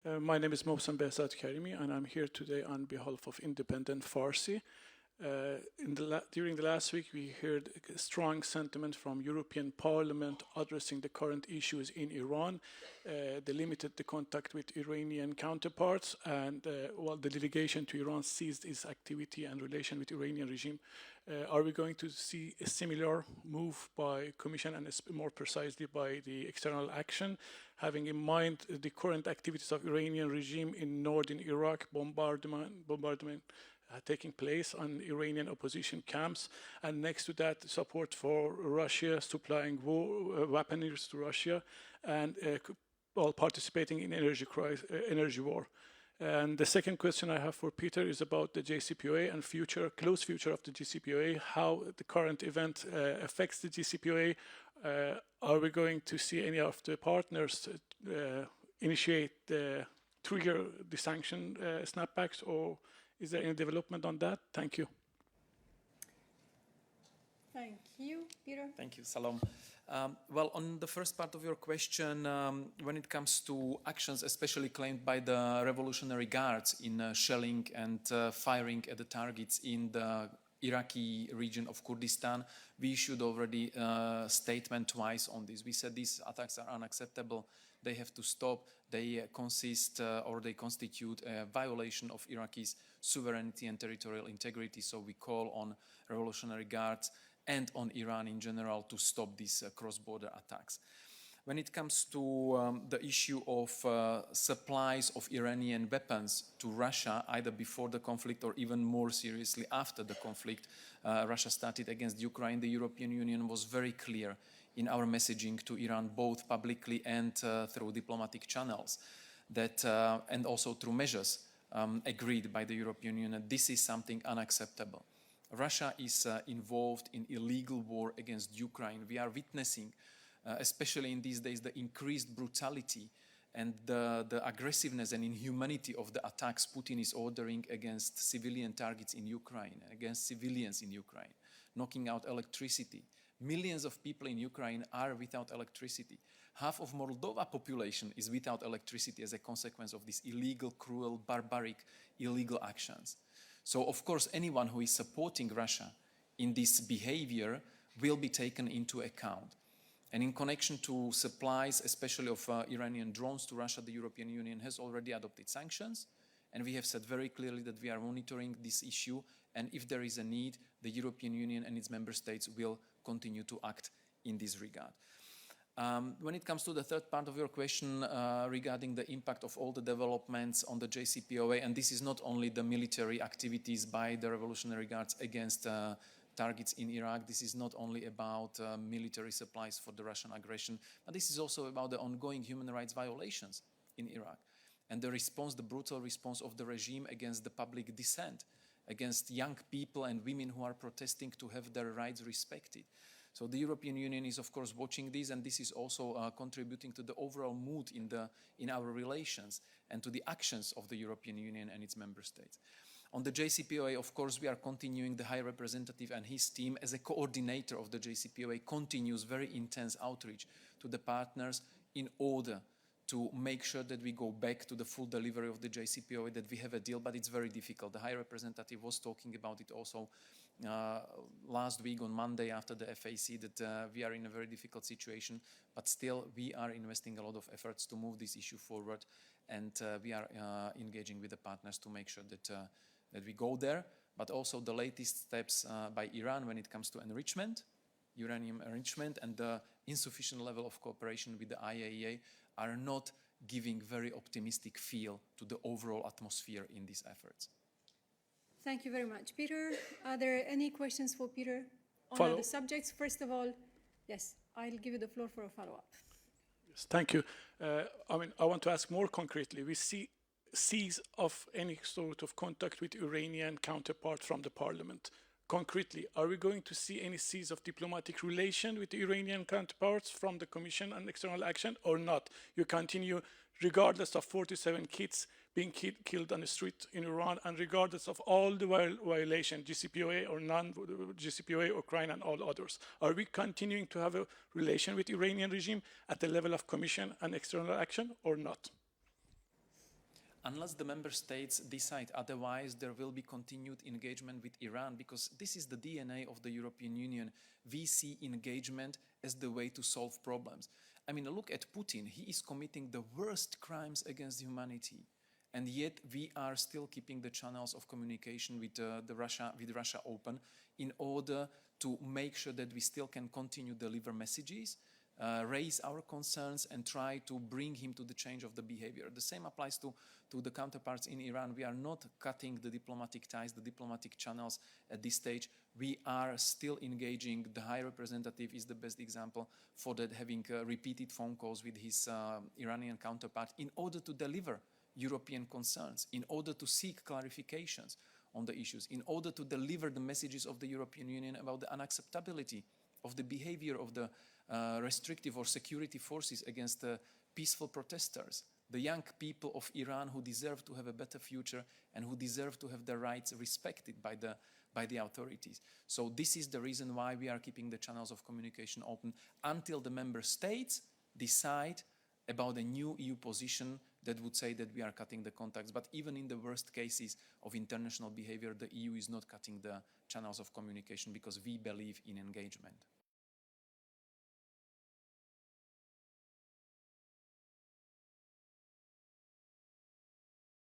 My name is Mohsen Behzad Karimi, and I'm here today on behalf of Independent Farsi. During the last week, we heard a strong sentiment from European Parliament addressing the current issues in Iran. They limited the contact with Iranian counterparts, and while the delegation to Iran ceased its activity and relation with Iranian regime, are we going to see a similar move by Commission and more precisely by the External Action, having in mind the current activities of Iranian regime in northern Iraq, bombardment taking place on Iranian opposition camps, and next to that, support for Russia supplying weaponry to Russia, and while participating in energy war. And the second question I have for Peter is about the JCPOA and close future of the JCPOA, how the current event affects the JCPOA. Are we going to see any of the partners initiate trigger the sanction snapbacks, or is there any development on that? Thank you. Thank you, Peter. Thank you, Salam. Well, on the first part of your question, when it comes to actions, especially claimed by the Revolutionary Guards in shelling and firing at the targets in the Iraqi region of Kurdistan, we issued already a statement twice on this. We said these attacks are unacceptable. They have to stop. They they constitute a violation of Iraqi's sovereignty and territorial integrity. So we call on Revolutionary Guards and on Iran in general to stop these cross-border attacks. When it comes to the issue of supplies of Iranian weapons to Russia, either before the conflict or even more seriously after the conflict, Russia started against Ukraine, the European Union was very clear in our messaging to Iran, both publicly and through diplomatic channels, that and also through measures agreed by the European Union, that this is something unacceptable. Russia is involved in illegal war against Ukraine. We are witnessing, especially in these days, the increased brutality and the aggressiveness and inhumanity of the attacks Putin is ordering against civilian targets in Ukraine, against civilians in Ukraine, knocking out electricity. Millions of people in Ukraine are without electricity. Half of Moldova population is without electricity as a consequence of these illegal, cruel, barbaric, illegal actions. So, of course, anyone who is supporting Russia in this behavior will be taken into account. And in connection to supplies, especially of Iranian drones to Russia, the European Union has already adopted sanctions. And we have said very clearly that we are monitoring this issue. And if there is a need, the European Union and its member states will continue to act in this regard. When it comes to the third part of your question regarding the impact of all the developments on the JCPOA, and this is not only the military activities by the Revolutionary Guards against targets in Iraq, this is not only about military supplies for the Russian aggression, but this is also about the ongoing human rights violations in Iraq and the response, the brutal response of the regime against the public dissent, against young people and women who are protesting to have their rights respected. So the European Union is, of course, watching this, and this is also contributing to the overall mood in our relations and to the actions of the European Union and its member states. On the JCPOA, of course, we are continuing. The High Representative and his team, as a coordinator of the JCPOA, continues very intense outreach to the partners in order to make sure that we go back to the full delivery of the JCPOA, that we have a deal, but it's very difficult. The High Representative was talking about it also last week on Monday after the FAC, that we are in a very difficult situation, but still we are investing a lot of efforts to move this issue forward, and we are engaging with the partners to make sure that we go there, but also the latest steps by Iran when it comes to enrichment, uranium enrichment, and the insufficient level of cooperation with the IAEA are not giving very optimistic feel to the overall atmosphere in these efforts. Thank you very much, Peter. Are there any questions for Peter on other subjects? First of all, yes, I'll give you the floor for a follow-up. Yes, thank you. I want to ask more concretely. We see cease of any sort of contact with Iranian counterpart from the parliament. Concretely, are we going to see any cease of diplomatic relation with the Iranian counterparts from the Commission on External Action or not? You continue regardless of 47 kids being killed on the street in Iran, and regardless of all the violations, JCPOA or non-JCPOA, Ukraine and all others. Are we continuing to have a relation with the Iranian regime at the level of Commission on External Action or not? Unless the member states decide otherwise, there will be continued engagement with Iran, because this is the DNA of the European Union. We see engagement as the way to solve problems. I mean, look at Putin. He is committing the worst crimes against humanity. And yet we are still keeping the channels of communication with Russia open in order to make sure that we still can continue to deliver messages, raise our concerns, and try to bring him to the change of the behavior. The same applies to the counterparts in Iran. We are not cutting the diplomatic ties, the diplomatic channels at this stage. We are still engaging. The High Representative is the best example for that, having repeated phone calls with his Iranian counterpart in order to deliver European concerns, in order to seek clarifications on the issues, in order to deliver the messages of the European Union about the unacceptability of the behavior of the restrictive or security forces against the peaceful protesters, the young people of Iran who deserve to have a better future and who deserve to have their rights respected by the authorities. So this is the reason why we are keeping the channels of communication open until the member states decide about a new EU position that would say that we are cutting the contacts. But even in the worst cases of international behavior, the EU is not cutting the channels of communication because we believe in engagement.